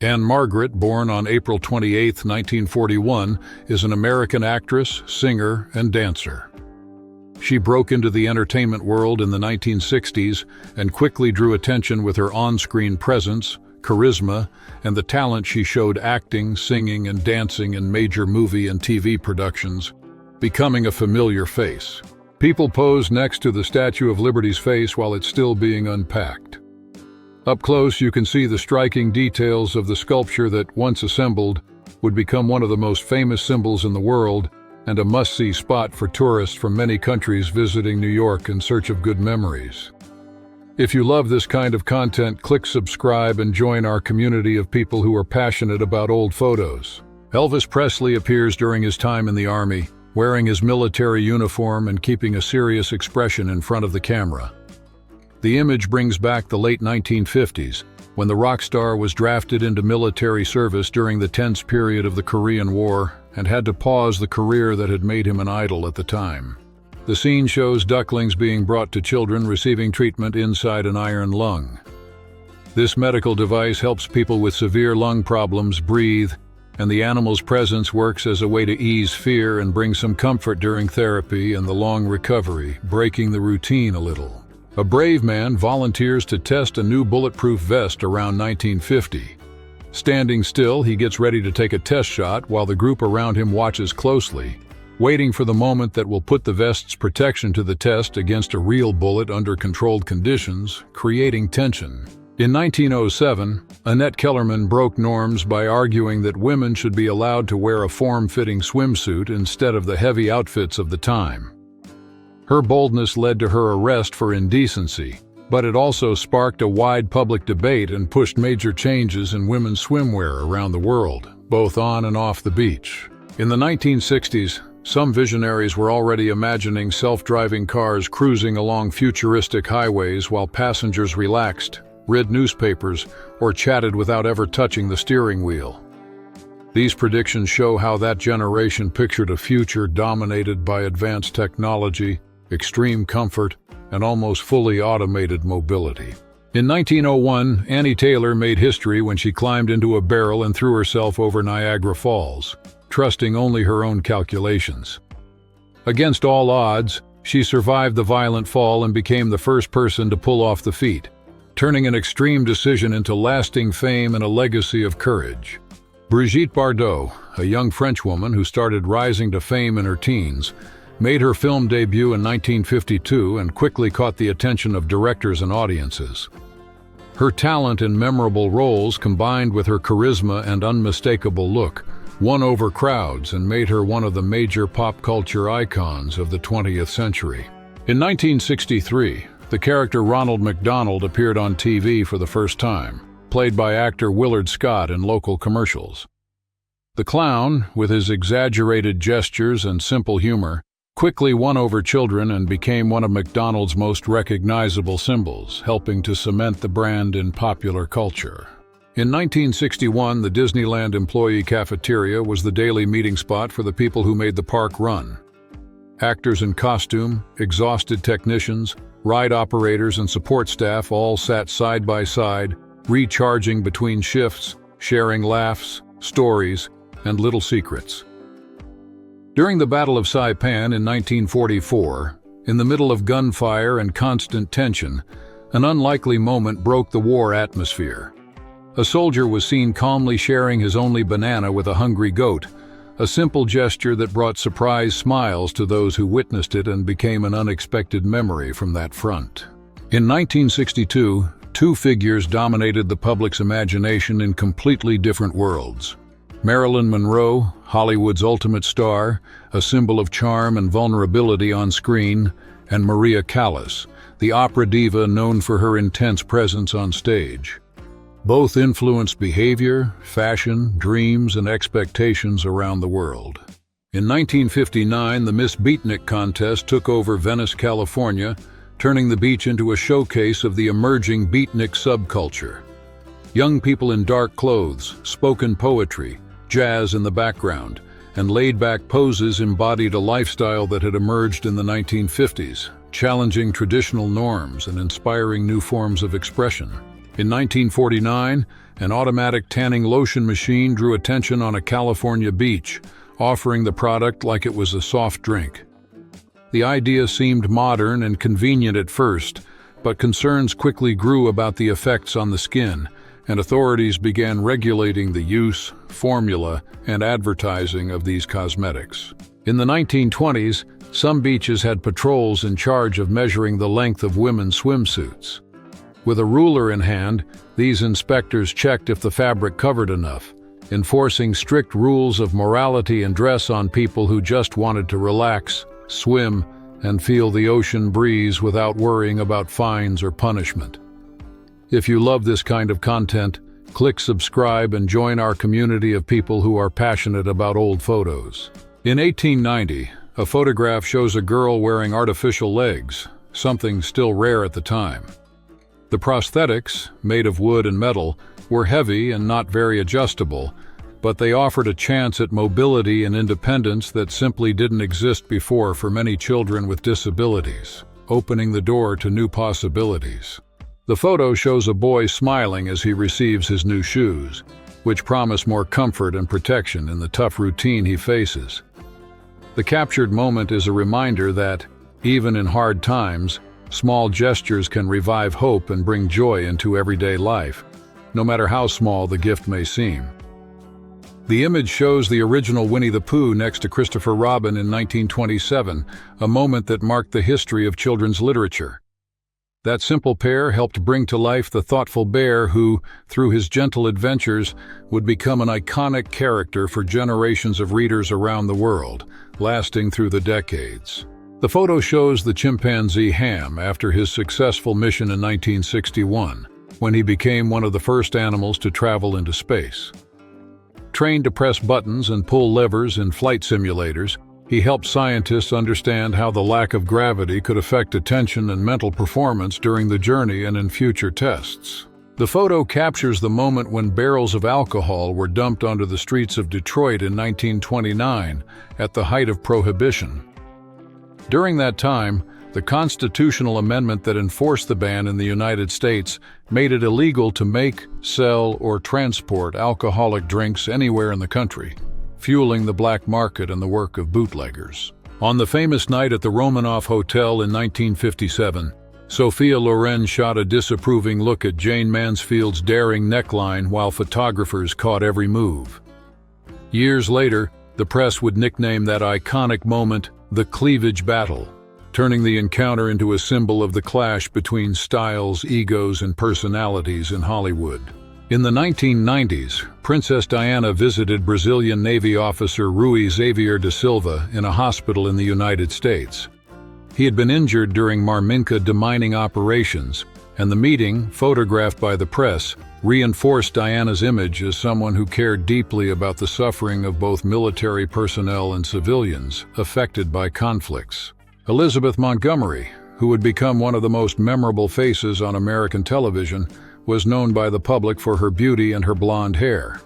Anne Margaret, born on April 28, 1941, is an American actress, singer, and dancer. She broke into the entertainment world in the 1960s and quickly drew attention with her on-screen presence, charisma, and the talent she showed acting, singing, and dancing in major movie and TV productions, becoming a familiar face. People pose next to the Statue of Liberty's face while it's still being unpacked. Up close, you can see the striking details of the sculpture that, once assembled, would become one of the most famous symbols in the world and a must-see spot for tourists from many countries visiting New York in search of good memories. If you love this kind of content, click subscribe and join our community of people who are passionate about old photos. Elvis Presley appears during his time in the Army, wearing his military uniform and keeping a serious expression in front of the camera. The image brings back the late 1950s, when the rock star was drafted into military service during the tense period of the Korean War and had to pause the career that had made him an idol at the time. The scene shows ducklings being brought to children receiving treatment inside an iron lung. This medical device helps people with severe lung problems breathe, and the animal's presence works as a way to ease fear and bring some comfort during therapy and the long recovery, breaking the routine a little. A brave man volunteers to test a new bulletproof vest around 1950. Standing still, he gets ready to take a test shot while the group around him watches closely, waiting for the moment that will put the vest's protection to the test against a real bullet under controlled conditions, creating tension. In 1907, Annette Kellerman broke norms by arguing that women should be allowed to wear a form-fitting swimsuit instead of the heavy outfits of the time. Her boldness led to her arrest for indecency, but it also sparked a wide public debate and pushed major changes in women's swimwear around the world, both on and off the beach. In the 1960s, some visionaries were already imagining self-driving cars cruising along futuristic highways while passengers relaxed, read newspapers, or chatted without ever touching the steering wheel. These predictions show how that generation pictured a future dominated by advanced technology, extreme comfort, and almost fully automated mobility. In 1901, Annie Taylor made history when she climbed into a barrel and threw herself over Niagara Falls, trusting only her own calculations. Against all odds, she survived the violent fall and became the first person to pull off the feat, turning an extreme decision into lasting fame and a legacy of courage. Brigitte Bardot, a young French woman who started rising to fame in her teens, made her film debut in 1952 and quickly caught the attention of directors and audiences. Her talent in memorable roles combined with her charisma and unmistakable look won over crowds and made her one of the major pop culture icons of the 20th century. In 1963, the character Ronald McDonald appeared on TV for the first time, played by actor Willard Scott in local commercials. The clown, with his exaggerated gestures and simple humor, quickly won over children and became one of McDonald's most recognizable symbols, helping to cement the brand in popular culture. In 1961, the Disneyland employee cafeteria was the daily meeting spot for the people who made the park run. Actors in costume, exhausted technicians, ride operators, and support staff all sat side by side, recharging between shifts, sharing laughs, stories, and little secrets. During the Battle of Saipan in 1944, in the middle of gunfire and constant tension, an unlikely moment broke the war atmosphere. A soldier was seen calmly sharing his only banana with a hungry goat, a simple gesture that brought surprise smiles to those who witnessed it and became an unexpected memory from that front. In 1962, two figures dominated the public's imagination in completely different worlds. Marilyn Monroe, Hollywood's ultimate star, a symbol of charm and vulnerability on screen, and Maria Callas, the opera diva known for her intense presence on stage. Both influenced behavior, fashion, dreams, and expectations around the world. In 1959, the Miss Beatnik contest took over Venice, California, turning the beach into a showcase of the emerging beatnik subculture. Young people in dark clothes, spoken poetry, jazz in the background, and laid-back poses embodied a lifestyle that had emerged in the 1950s, challenging traditional norms and inspiring new forms of expression. In 1949, an automatic tanning lotion machine drew attention on a California beach, offering the product like it was a soft drink. The idea seemed modern and convenient at first, but concerns quickly grew about the effects on the skin, and authorities began regulating the use, formula, and advertising of these cosmetics. In the 1920s, some beaches had patrols in charge of measuring the length of women's swimsuits. With a ruler in hand, these inspectors checked if the fabric covered enough, enforcing strict rules of morality and dress on people who just wanted to relax, swim, and feel the ocean breeze without worrying about fines or punishment. If you love this kind of content, click subscribe and join our community of people who are passionate about old photos. In 1890, a photograph shows a girl wearing artificial legs, something still rare at the time. The prosthetics, made of wood and metal, were heavy and not very adjustable, but they offered a chance at mobility and independence that simply didn't exist before for many children with disabilities, opening the door to new possibilities. The photo shows a boy smiling as he receives his new shoes, which promise more comfort and protection in the tough routine he faces. The captured moment is a reminder that, even in hard times, small gestures can revive hope and bring joy into everyday life, no matter how small the gift may seem. The image shows the original Winnie the Pooh next to Christopher Robin in 1927, a moment that marked the history of children's literature. That simple pair helped bring to life the thoughtful bear who, through his gentle adventures, would become an iconic character for generations of readers around the world, lasting through the decades. The photo shows the chimpanzee Ham after his successful mission in 1961, when he became one of the first animals to travel into space. Trained to press buttons and pull levers in flight simulators, he helped scientists understand how the lack of gravity could affect attention and mental performance during the journey and in future tests. The photo captures the moment when barrels of alcohol were dumped onto the streets of Detroit in 1929, at the height of Prohibition. During that time, the constitutional amendment that enforced the ban in the United States made it illegal to make, sell, or transport alcoholic drinks anywhere in the country, fueling the black market and the work of bootleggers. On the famous night at the Romanoff Hotel in 1957, Sophia Loren shot a disapproving look at Jane Mansfield's daring neckline while photographers caught every move. Years later, the press would nickname that iconic moment the Cleavage Battle, turning the encounter into a symbol of the clash between styles, egos, and personalities in Hollywood. In the 1990s, Princess Diana visited Brazilian Navy officer Rui Xavier da Silva in a hospital in the United States. He had been injured during Marminka demining operations, and the meeting, photographed by the press, reinforced Diana's image as someone who cared deeply about the suffering of both military personnel and civilians affected by conflicts. Elizabeth Montgomery, who would become one of the most memorable faces on American television, was known by the public for her beauty and her blonde hair.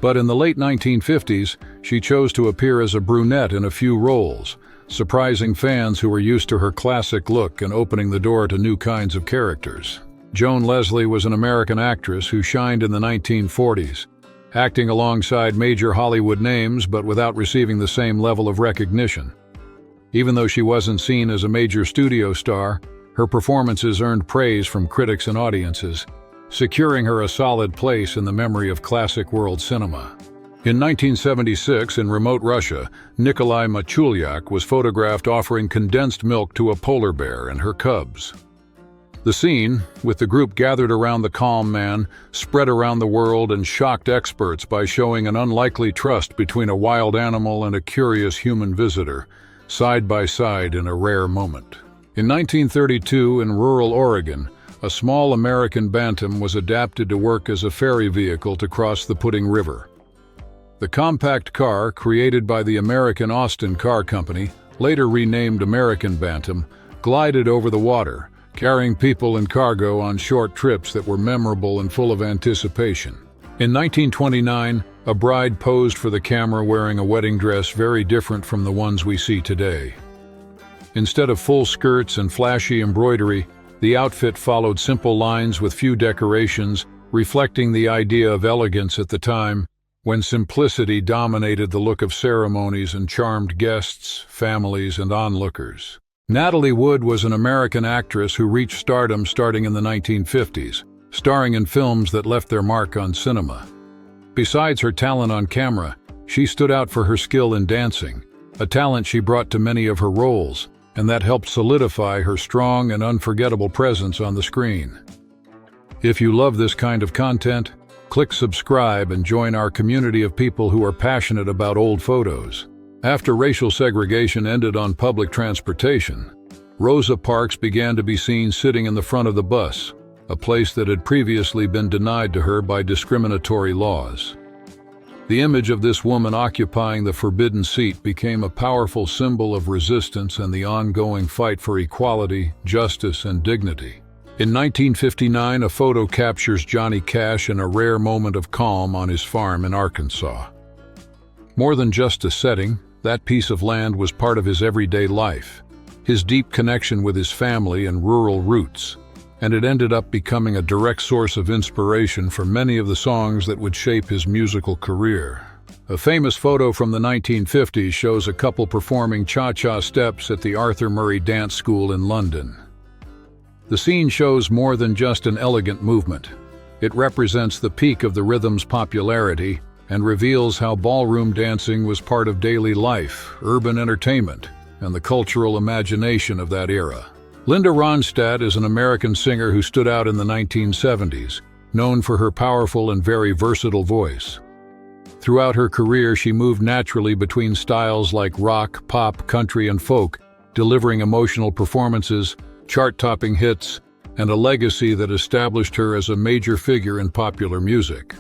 But in the late 1950s, she chose to appear as a brunette in a few roles, surprising fans who were used to her classic look and opening the door to new kinds of characters. Joan Leslie was an American actress who shined in the 1940s, acting alongside major Hollywood names but without receiving the same level of recognition. Even though she wasn't seen as a major studio star, her performances earned praise from critics and audiences, securing her a solid place in the memory of classic world cinema. In 1976, in remote Russia, Nikolai Machulyak was photographed offering condensed milk to a polar bear and her cubs. The scene, with the group gathered around the calm man, spread around the world and shocked experts by showing an unlikely trust between a wild animal and a curious human visitor, side by side in a rare moment. In 1932, in rural Oregon, a small American bantam was adapted to work as a ferry vehicle to cross the Pudding River. The compact car, created by the American Austin Car Company, later renamed American Bantam, glided over the water, carrying people and cargo on short trips that were memorable and full of anticipation. In 1929, a bride posed for the camera wearing a wedding dress very different from the ones we see today. Instead of full skirts and flashy embroidery, The outfit followed simple lines with few decorations, reflecting the idea of elegance at the time, when simplicity dominated the look of ceremonies and charmed guests, families, and onlookers. Natalie Wood was an American actress who reached stardom starting in the 1950s, starring in films that left their mark on cinema. Besides her talent on camera, she stood out for her skill in dancing, a talent she brought to many of her roles, and that helped solidify her strong and unforgettable presence on the screen. If you love this kind of content, click subscribe and join our community of people who are passionate about old photos. After racial segregation ended on public transportation, Rosa Parks began to be seen sitting in the front of the bus, a place that had previously been denied to her by discriminatory laws. The image of this woman occupying the forbidden seat became a powerful symbol of resistance and the ongoing fight for equality, justice, and dignity. In 1959, a photo captures Johnny Cash in a rare moment of calm on his farm in Arkansas. More than just a setting, that piece of land was part of his everyday life, his deep connection with his family and rural roots, and it ended up becoming a direct source of inspiration for many of the songs that would shape his musical career. A famous photo from the 1950s shows a couple performing cha-cha steps at the Arthur Murray Dance School in London. The scene shows more than just an elegant movement. It represents the peak of the rhythm's popularity and reveals how ballroom dancing was part of daily life, urban entertainment, and the cultural imagination of that era. Linda Ronstadt is an American singer who stood out in the 1970s, known for her powerful and very versatile voice. Throughout her career, she moved naturally between styles like rock, pop, country, and folk, delivering emotional performances, chart-topping hits, and a legacy that established her as a major figure in popular music.